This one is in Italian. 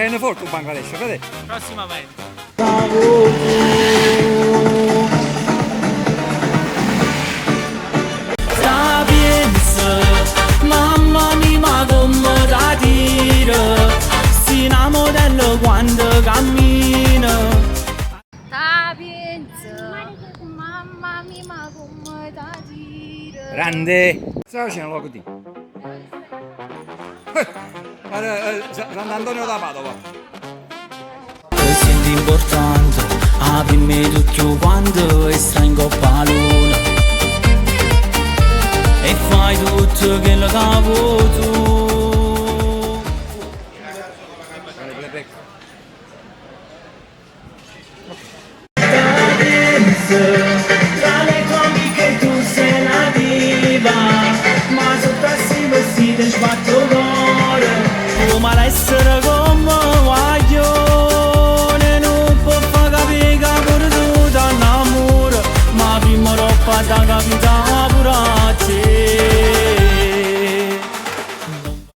viene forte il Bangladesh, vedete? Prossimamente. Mamma mia, ma come da dire, si modello quando cammina. Mamma mia, ma come da dire. Grande! Stai facendo logo di? Sant'Antonio da Padova. Ti senti importante, aprimi tutto quanto e stai in coppa a luna. E fai tutto quello che vuoi tu. Tra le tue amiche tu sei la diva, ma sotto questi vestiti sbatto cuore. Come l'essere come guaglione, non può far capire che pure tu ti innamori, ma prima troppo da capire